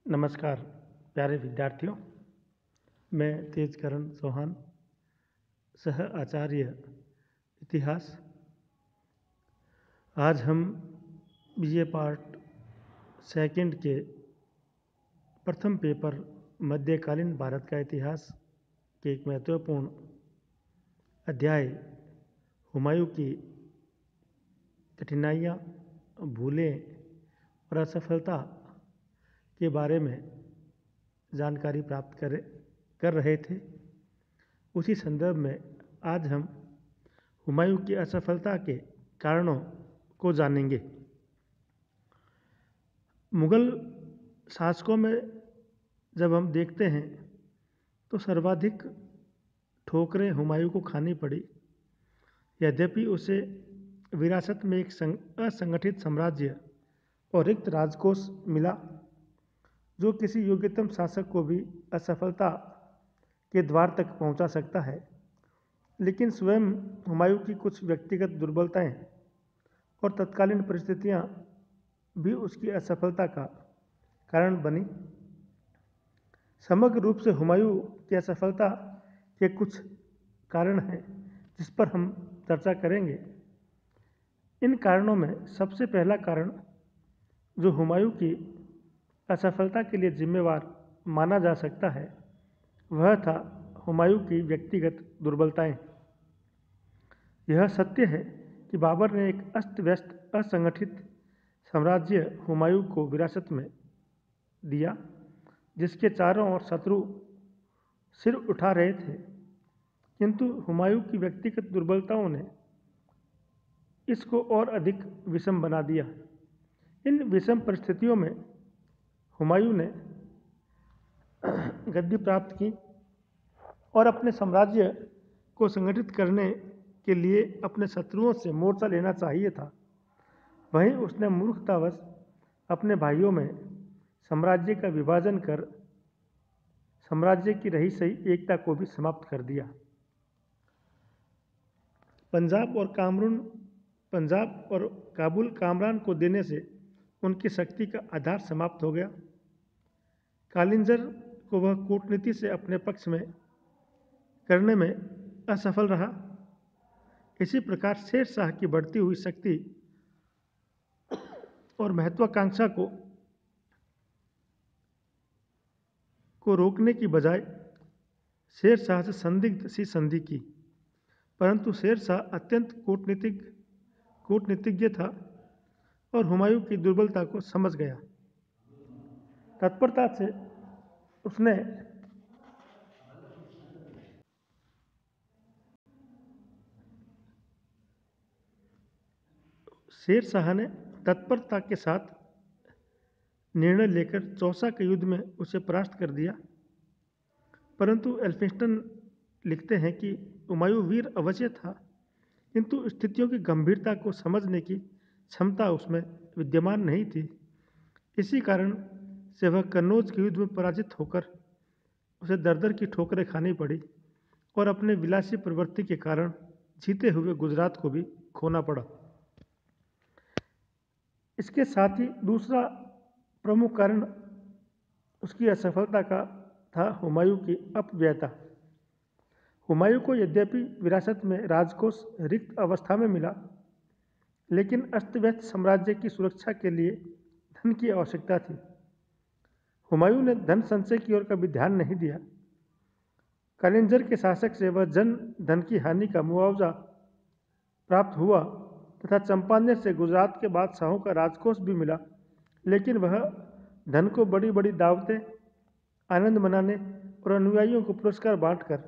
नमस्कार प्यारे विद्यार्थियों। मैं तेजकरण चौहान, सह आचार्य इतिहास। आज हम बीए पार्ट सेकंड के प्रथम पेपर मध्यकालीन भारत का इतिहास के एक महत्वपूर्ण अध्याय हुमायूं की कठिनाइयाँ, भूलें और असफलता के बारे में जानकारी प्राप्त कर रहे थे। उसी संदर्भ में आज हम हुमायूं की असफलता के कारणों को जानेंगे। मुगल शासकों में जब हम देखते हैं तो सर्वाधिक ठोकरें हुमायूं को खानी पड़ी। यद्यपि उसे विरासत में एक असंगठित साम्राज्य और रिक्त राजकोष मिला, जो किसी योग्यतम शासक को भी असफलता के द्वार तक पहुंचा सकता है। लेकिन स्वयं हुमायूं की कुछ व्यक्तिगत दुर्बलताएं और तत्कालीन परिस्थितियां भी उसकी असफलता का कारण बनी। समग्र रूप से हुमायूं की असफलता के कुछ कारण हैं जिस पर हम चर्चा करेंगे। इन कारणों में सबसे पहला कारण जो हुमायूं की असफलता के लिए जिम्मेवार माना जा सकता है, वह था हुमायूं की व्यक्तिगत दुर्बलताएं। यह सत्य है कि बाबर ने एक अस्त व्यस्त असंगठित साम्राज्य हुमायूं को विरासत में दिया, जिसके चारों ओर शत्रु सिर उठा रहे थे। किंतु हुमायूं की व्यक्तिगत दुर्बलताओं ने इसको और अधिक विषम बना दिया। इन विषम परिस्थितियों में हुमायूं ने गद्दी प्राप्त की और अपने साम्राज्य को संगठित करने के लिए अपने शत्रुओं से मोर्चा लेना चाहिए था। वहीं उसने मूर्खतावश अपने भाइयों में साम्राज्य का विभाजन कर साम्राज्य की रही सही एकता को भी समाप्त कर दिया। पंजाब और काबुल कामरान को देने से उनकी शक्ति का आधार समाप्त हो गया। कालिंजर को वह कूटनीति से अपने पक्ष में करने में असफल रहा। इसी प्रकार शेर शाह की बढ़ती हुई शक्ति और महत्वाकांक्षा को रोकने की बजाय शेर शाह से संदिग्ध सी संधि की, परंतु शेर शाह अत्यंत कूटनीतिज्ञ था और हुमायूं की दुर्बलता को समझ गया। तत्परता से उसने शेर शाह ने तत्परता के साथ निर्णय लेकर चौसा के युद्ध में उसे परास्त कर दिया। परंतु एल्फिंस्टन लिखते हैं कि हुमायूं वीर अवश्य था, किंतु स्थितियों की गंभीरता को समझने की क्षमता उसमें विद्यमान नहीं थी। इसी कारण से वह कन्नौज के युद्ध में पराजित होकर उसे दर की ठोकरें खानी पड़ी और अपने विलासी प्रवृत्ति के कारण जीते हुए गुजरात को भी खोना पड़ा। इसके साथ ही दूसरा प्रमुख कारण उसकी असफलता का था हुमायूं की अपव्ययता। हुमायूं को यद्यपि विरासत में राजकोष रिक्त अवस्था में मिला, लेकिन अस्त व्यस्त साम्राज्य की सुरक्षा के लिए धन की आवश्यकता थी। हुमायूं ने धन संचय की ओर कभी ध्यान नहीं दिया। कालिंजर के शासक से वह धन की हानि का मुआवजा प्राप्त हुआ तथा चंपानेर से गुजरात के बादशाहों का राजकोष भी मिला, लेकिन वह धन को बड़ी बड़ी दावतें, आनंद मनाने और अनुयायियों को पुरस्कार बांटकर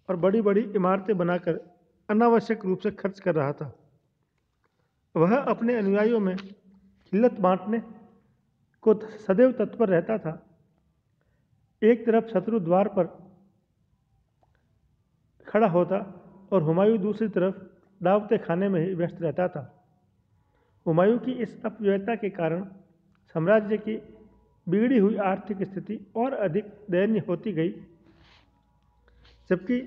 और बड़ी बड़ी इमारतें बनाकर अनावश्यक रूप से खर्च कर रहा था। वह अपने अनुयायियों में खिल्लत बांटने को सदैव तत्पर रहता था। एक तरफ शत्रु द्वार पर खड़ा होता और हुमायूं दूसरी तरफ दावतें खाने में ही व्यस्त रहता था। हुमायूं की इस अपव्ययता के कारण साम्राज्य की बिगड़ी हुई आर्थिक स्थिति और अधिक दयनीय होती गई, जबकि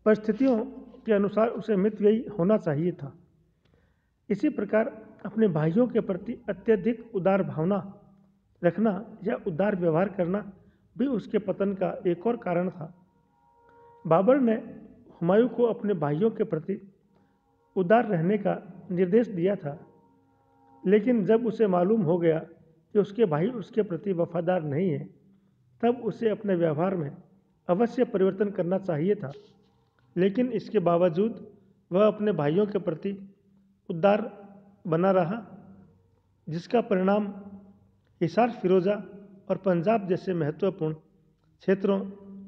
परिस्थितियों के अनुसार उसे मितव्ययी होना चाहिए था। इसी प्रकार अपने भाइयों के प्रति अत्यधिक उदार भावना रखना या उदार व्यवहार करना भी उसके पतन का एक और कारण था। बाबर ने हुमायूं को अपने भाइयों के प्रति उदार रहने का निर्देश दिया था, लेकिन जब उसे मालूम हो गया कि उसके भाई उसके प्रति वफादार नहीं है, तब उसे अपने व्यवहार में अवश्य परिवर्तन करना चाहिए था। लेकिन इसके बावजूद वह अपने भाइयों के प्रति उदार बना रहा, जिसका परिणाम हिसार फिरोजा और पंजाब जैसे महत्वपूर्ण क्षेत्रों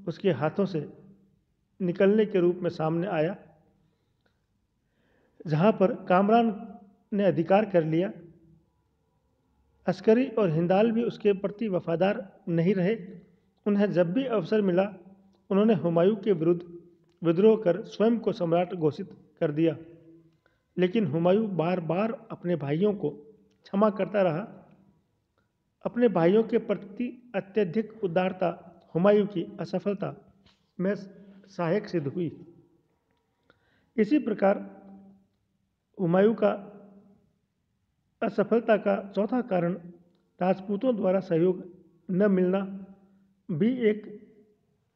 उसके हाथों से निकलने के रूप में सामने आया, जहां पर कामरान ने अधिकार कर लिया। अस्करी और हिंदाल भी उसके प्रति वफादार नहीं रहे। उन्हें जब भी अवसर मिला, उन्होंने हुमायूं के विरुद्ध विद्रोह कर स्वयं को सम्राट घोषित कर दिया। लेकिन हुमायूं बार बार अपने भाइयों को क्षमा करता रहा। अपने भाइयों के प्रति अत्यधिक उदारता हुमायूं की असफलता में सहायक सिद्ध हुई। इसी प्रकार हुमायूं का असफलता का चौथा कारण राजपूतों द्वारा सहयोग न मिलना भी एक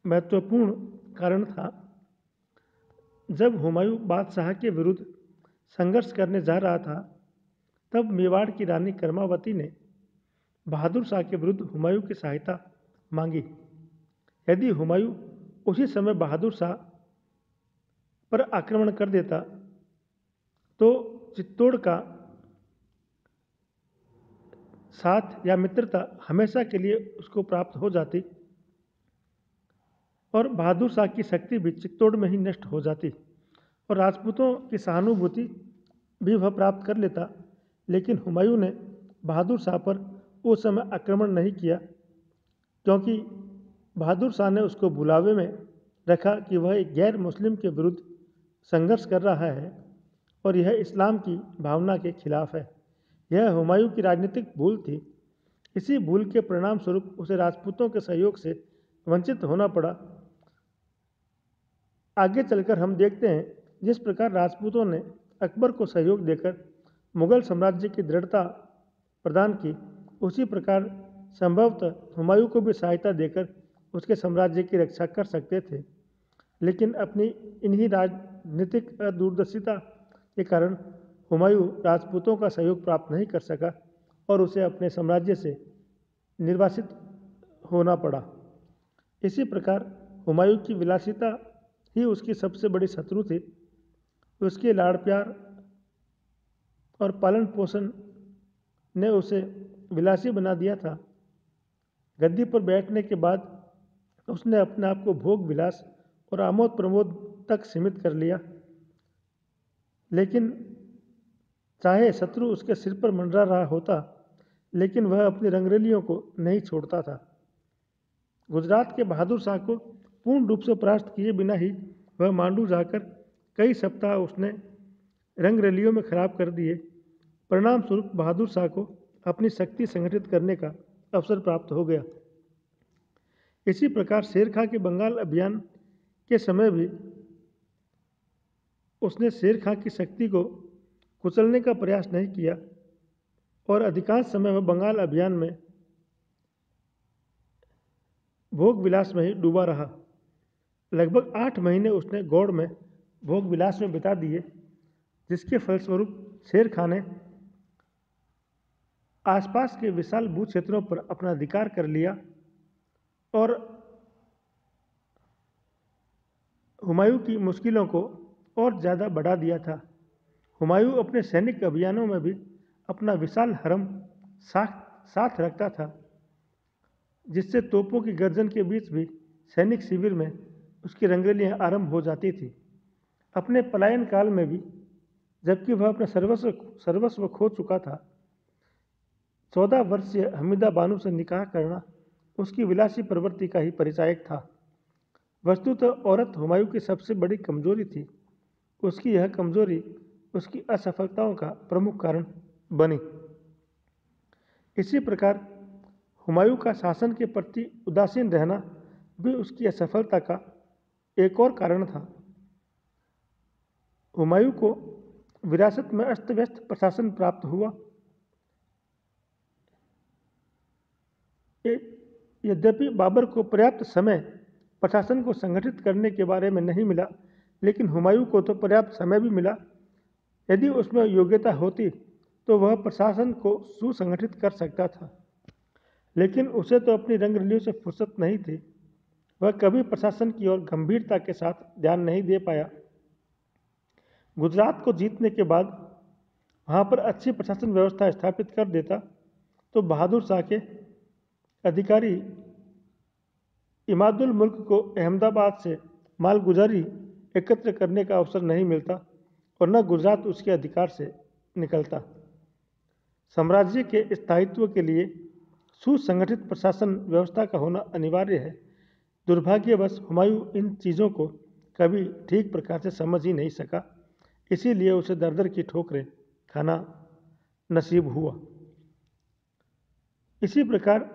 महत्वपूर्ण कारण था। जब हुमायूं बादशाह के विरुद्ध संघर्ष करने जा रहा था, तब मेवाड़ की रानी कर्मावती ने बहादुर शाह के विरुद्ध हुमायूं की सहायता मांगी। यदि हुमायूं उसी समय बहादुर शाह पर आक्रमण कर देता, तो चित्तौड़ का साथ या मित्रता हमेशा के लिए उसको प्राप्त हो जाती और बहादुर शाह की शक्ति भी चित्तौड़ में ही नष्ट हो जाती और राजपूतों की सहानुभूति भी वह प्राप्त कर लेता। लेकिन हुमायूं ने बहादुर शाह पर उस समय आक्रमण नहीं किया, क्योंकि बहादुर शाह ने उसको बुलावे में रखा कि वह एक गैर मुस्लिम के विरुद्ध संघर्ष कर रहा है और यह इस्लाम की भावना के खिलाफ है। यह हुमायूं की राजनीतिक भूल थी। इसी भूल के परिणाम स्वरूप उसे राजपूतों के सहयोग से वंचित होना पड़ा। आगे चलकर हम देखते हैं, जिस प्रकार राजपूतों ने अकबर को सहयोग देकर मुगल साम्राज्य की दृढ़ता प्रदान की, उसी प्रकार संभवतः हुमायूं को भी सहायता देकर उसके साम्राज्य की रक्षा कर सकते थे। लेकिन अपनी इन्हीं राजनीतिक दूरदर्शिता के कारण हुमायूं राजपूतों का सहयोग प्राप्त नहीं कर सका और उसे अपने साम्राज्य से निर्वासित होना पड़ा। इसी प्रकार हुमायूं की विलासिता ही उसकी सबसे बड़ी शत्रु थी। उसके लाड़ प्यार और पालन पोषण ने उसे विलासी बना दिया था। गद्दी पर बैठने के बाद उसने अपने आप को भोग विलास और आमोद प्रमोद तक सीमित कर लिया। लेकिन चाहे शत्रु उसके सिर पर मंडरा रहा होता, लेकिन वह अपनी रंगरलियों को नहीं छोड़ता था। गुजरात के बहादुर शाह को पूर्ण रूप से परास्त किए बिना ही वह मांडू जाकर कई सप्ताह उसने रंगरलियों में खराब कर दिए। परिणाम स्वरूप बहादुर शाह को अपनी शक्ति संगठित करने का अवसर प्राप्त हो गया। इसी प्रकार शेर खां के बंगाल अभियान के समय भी उसने शेर खां की शक्ति को कुचलने का प्रयास नहीं किया और अधिकांश समय वह बंगाल अभियान में भोग विलास में ही डूबा रहा। लगभग 8 महीने उसने गौड़ में भोग विलास में बिता दिए, जिसके फलस्वरूप शेर खां ने आसपास के विशाल भू क्षेत्रों पर अपना अधिकार कर लिया और हुमायूं की मुश्किलों को और ज़्यादा बढ़ा दिया था। हुमायूं अपने सैनिक अभियानों में भी अपना विशाल हरम साथ रखता था, जिससे तोपों की गर्जन के बीच भी सैनिक शिविर में उसकी रंगरलियां आरंभ हो जाती थी। अपने पलायन काल में भी, जबकि वह अपना सर्वस्व खो चुका था, 14 वर्षीय हमीदा बानो से निकाह करना उसकी विलासी प्रवृत्ति का ही परिचायक था। वस्तुतः औरत हुमायूं की सबसे बड़ी कमजोरी थी। उसकी यह कमजोरी उसकी असफलताओं का प्रमुख कारण बनी। इसी प्रकार हुमायूं का शासन के प्रति उदासीन रहना भी उसकी असफलता का एक और कारण था। हुमायूं को विरासत में अस्त व्यस्त प्रशासन प्राप्त हुआ। यद्यपि बाबर को पर्याप्त समय प्रशासन को संगठित करने के बारे में नहीं मिला, लेकिन हुमायूं को तो पर्याप्त समय भी मिला। यदि उसमें योग्यता होती तो वह प्रशासन को सुसंगठित कर सकता था, लेकिन उसे तो अपनी रंगरलियों से फुर्सत नहीं थी। वह कभी प्रशासन की ओर गंभीरता के साथ ध्यान नहीं दे पाया। गुजरात को जीतने के बाद वहाँ पर अच्छी प्रशासन व्यवस्था स्थापित कर देता तो बहादुर शाह के अधिकारी इमादुल मुल्क को अहमदाबाद से मालगुजारी एकत्र करने का अवसर नहीं मिलता और न गुजरात उसके अधिकार से निकलता। साम्राज्य के स्थायित्व के लिए सुसंगठित प्रशासन व्यवस्था का होना अनिवार्य है। दुर्भाग्यवश हुमायूं इन चीज़ों को कभी ठीक प्रकार से समझ ही नहीं सका, इसीलिए उसे दर दर की ठोकरें खाना नसीब हुआ। इसी प्रकार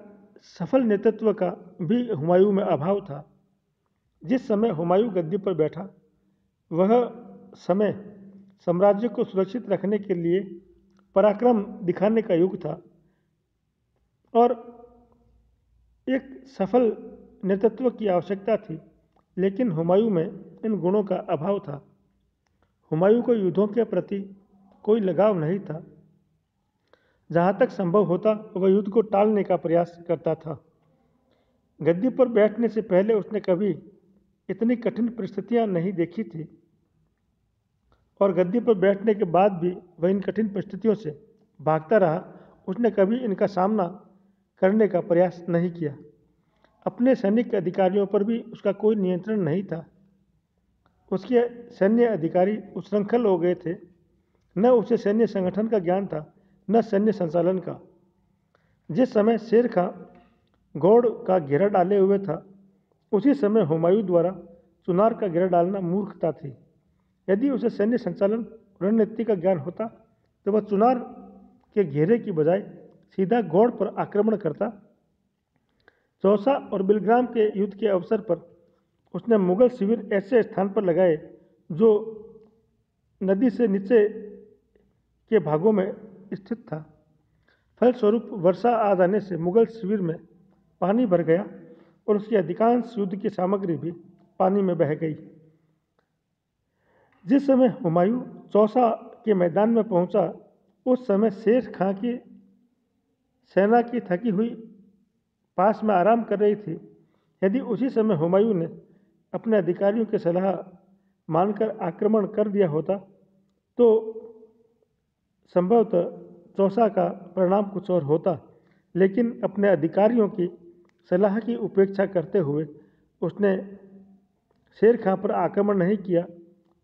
सफल नेतृत्व का भी हुमायूं में अभाव था। जिस समय हुमायूं गद्दी पर बैठा वह समय साम्राज्य को सुरक्षित रखने के लिए पराक्रम दिखाने का युग था और एक सफल नेतृत्व की आवश्यकता थी, लेकिन हुमायूं में इन गुणों का अभाव था। हुमायूं को युद्धों के प्रति कोई लगाव नहीं था। जहाँ तक संभव होता वह युद्ध को टालने का प्रयास करता था। गद्दी पर बैठने से पहले उसने कभी इतनी कठिन परिस्थितियाँ नहीं देखी थी और गद्दी पर बैठने के बाद भी वह इन कठिन परिस्थितियों से भागता रहा। उसने कभी इनका सामना करने का प्रयास नहीं किया। अपने सैनिक अधिकारियों पर भी उसका कोई नियंत्रण नहीं था। उसके सैन्य अधिकारी उच्छृंखल हो गए थे। न उसे सैन्य संगठन का ज्ञान था, न सैन्य संचालन का। जिस समय शेर खां गौड़ का घेरा डाले हुए था, उसी समय हुमायूं द्वारा चुनार का घेरा डालना मूर्खता थी। यदि उसे सैन्य संचालन रणनीति का ज्ञान होता तो वह चुनार के घेरे की बजाय सीधा गौड़ पर आक्रमण करता। चौसा और बिलग्राम के युद्ध के अवसर पर उसने मुगल शिविर ऐसे स्थान पर लगाए जो नदी से नीचे के भागों में स्थित था। फलस्वरूप वर्षा आ जाने से मुगल शिविर में पानी भर गया और उसकी अधिकांश युद्ध की सामग्री भी पानी में बह गई। जिस समय हुमायूं चौसा के मैदान में पहुंचा, उस समय शेर खां की सेना की थकी हुई पास में आराम कर रही थी। यदि उसी समय हुमायूं ने अपने अधिकारियों की सलाह मानकर आक्रमण कर दिया होता तो संभवतः चौसा का परिणाम कुछ और होता, लेकिन अपने अधिकारियों की सलाह की उपेक्षा करते हुए उसने शेर खां पर आक्रमण नहीं किया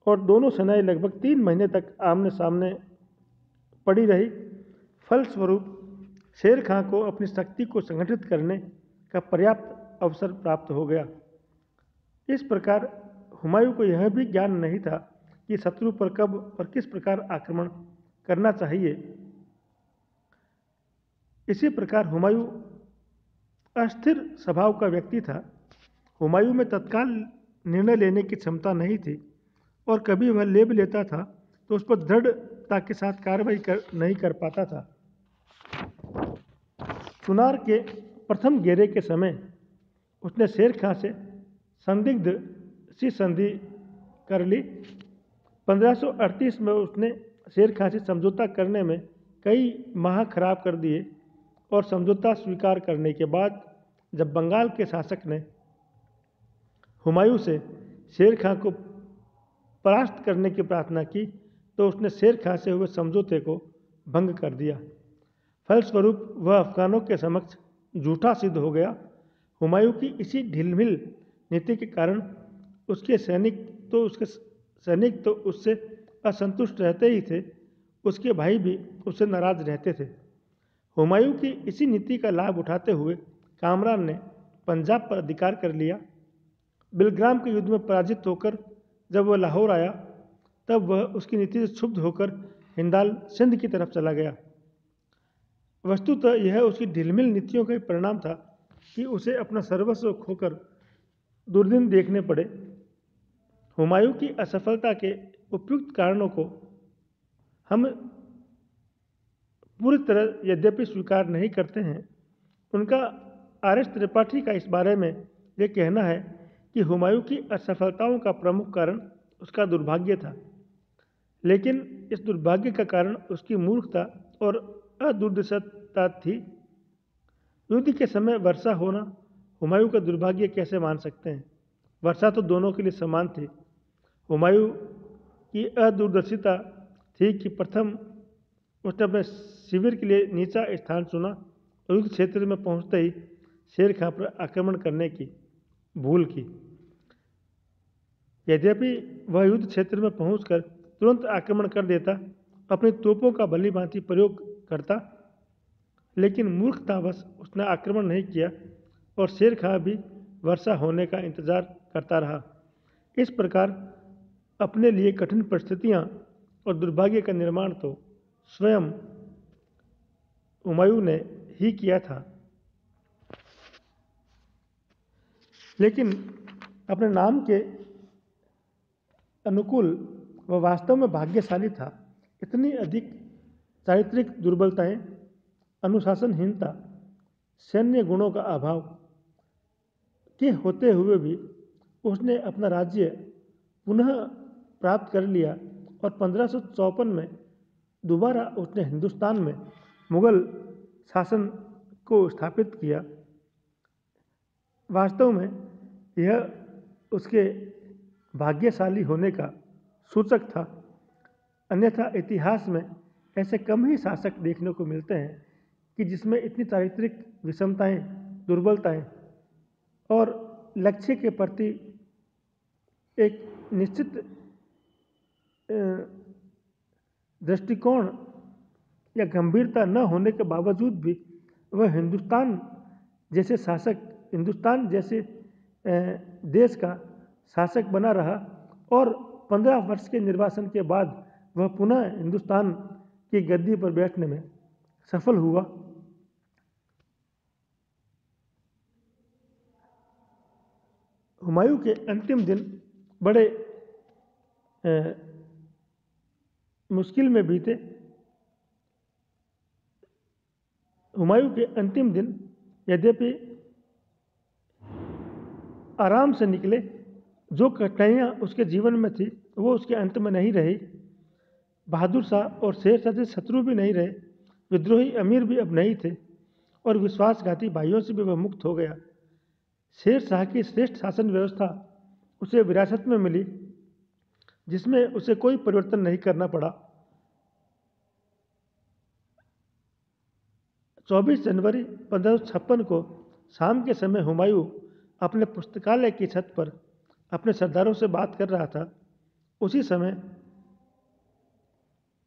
और दोनों सेनाएं लगभग 3 महीने तक आमने सामने पड़ी रही। फलस्वरूप शेर खां को अपनी शक्ति को संगठित करने का पर्याप्त अवसर प्राप्त हो गया। इस प्रकार हुमायूं को यह भी ज्ञान नहीं था कि शत्रु पर कब और किस प्रकार आक्रमण करना चाहिए। इसी प्रकार हुमायूं अस्थिर स्वभाव का व्यक्ति था। हुमायूं में तत्काल निर्णय लेने की क्षमता नहीं थी और कभी वह ले भी लेता था तो उस पर दृढ़ता के साथ कार्रवाई नहीं कर पाता था। चुनार के प्रथम घेरे के समय उसने शेर खां से संदिग्ध सी संधि कर ली। 1538 में उसने शेर खां से समझौता करने में कई माह खराब कर दिए और समझौता स्वीकार करने के बाद जब बंगाल के शासक ने हुमायूं से शेर खां को परास्त करने की प्रार्थना की तो उसने शेर खां से हुए समझौते को भंग कर दिया। फलस्वरूप वह अफगानों के समक्ष झूठा सिद्ध हो गया। हुमायूं की इसी ढिलमिल नीति के कारण उसके सैनिक तो उससे असंतुष्ट रहते ही थे, उसके भाई भी उससे नाराज रहते थे। हुमायूं की इसी नीति का लाभ उठाते हुए कामरान ने पंजाब पर अधिकार कर लिया। बिलग्राम के युद्ध में पराजित होकर जब वह लाहौर आया तब वह उसकी नीति से क्षुब्ध होकर हिंदाल सिंध की तरफ चला गया। वस्तुतः यह उसकी ढिलमिल नीतियों का परिणाम था कि उसे अपना सर्वस्व खोकर दुर्दिन देखने पड़े। हुमायूं की असफलता के उपयुक्त कारणों को हम पूरी तरह यद्यपि स्वीकार नहीं करते हैं, उनका आर.एस. त्रिपाठी का इस बारे में ये कहना है कि हुमायूं की असफलताओं का प्रमुख कारण उसका दुर्भाग्य था, लेकिन इस दुर्भाग्य का कारण उसकी मूर्खता और अदूरदर्शिता थी। युद्ध के समय वर्षा होना हुमायूं का दुर्भाग्य कैसे मान सकते हैं? वर्षा तो दोनों के लिए समान थी। हुमायूं की अदूरदर्शिता थी कि प्रथम उसने अपने शिविर के लिए नीचा स्थान चुना और युद्ध क्षेत्र में पहुंचते ही शेर खां पर आक्रमण करने की भूल की। यद्यपि वह युद्ध क्षेत्र में पहुंचकर तुरंत आक्रमण कर देता, अपनी तोपों का भली भांति प्रयोग करता, लेकिन मूर्खतावश उसने आक्रमण नहीं किया और शेर खां भी वर्षा होने का इंतजार करता रहा। इस प्रकार अपने लिए कठिन परिस्थितियां और दुर्भाग्य का निर्माण तो स्वयं हुमायूं ने ही किया था, लेकिन अपने नाम के अनुकूल वह वास्तव में भाग्यशाली था। इतनी अधिक चारित्रिक दुर्बलताएं, अनुशासनहीनता, सैन्य गुणों का अभाव के होते हुए भी उसने अपना राज्य पुनः प्राप्त कर लिया और 1554 में दोबारा उसने हिंदुस्तान में मुगल शासन को स्थापित किया। वास्तव में यह उसके भाग्यशाली होने का सूचक था, अन्यथा इतिहास में ऐसे कम ही शासक देखने को मिलते हैं कि जिसमें इतनी चारित्रिक विषमताएं, दुर्बलताएं और लक्ष्य के प्रति एक निश्चित दृष्टिकोण या गंभीरता न होने के बावजूद भी वह हिंदुस्तान जैसे देश का शासक बना रहा और 15 वर्ष के निर्वासन के बाद वह पुनः हिंदुस्तान की गद्दी पर बैठने में सफल हुआ। हुमायूं के अंतिम दिन बड़े मुश्किल में बीते। हुमायूं के अंतिम दिन यद्यपि आराम से निकले, जो कठिनाइयाँ उसके जीवन में थी वो उसके अंत में नहीं रही। बहादुर शाह और शेर शाह से शत्रु भी नहीं रहे, विद्रोही अमीर भी अब नहीं थे और विश्वासघाती भाइयों से भी वह मुक्त हो गया। शेर शाह की श्रेष्ठ शासन व्यवस्था उसे विरासत में मिली, जिसमें उसे कोई परिवर्तन नहीं करना पड़ा। 24 जनवरी 1556 को शाम के समय हुमायूं अपने पुस्तकालय की छत पर अपने सरदारों से बात कर रहा था। उसी समय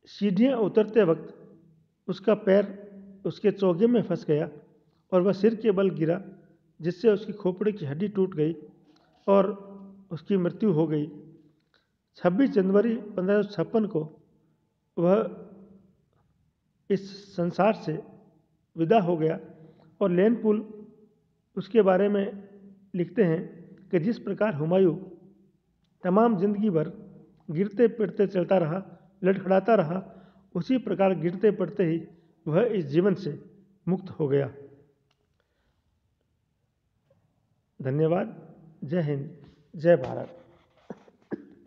सीढ़ियां उतरते वक्त उसका पैर उसके चोगे में फंस गया और वह सिर के बल गिरा, जिससे उसकी खोपड़ी की हड्डी टूट गई और उसकी मृत्यु हो गई। 26 जनवरी 1556 को वह इस संसार से विदा हो गया और लेनपुल उसके बारे में लिखते हैं कि जिस प्रकार हुमायूं तमाम जिंदगी भर गिरते पड़ते चलता रहा, लड़खड़ाता रहा, उसी प्रकार गिरते पड़ते ही वह इस जीवन से मुक्त हो गया। धन्यवाद। जय हिंद, जय भारत।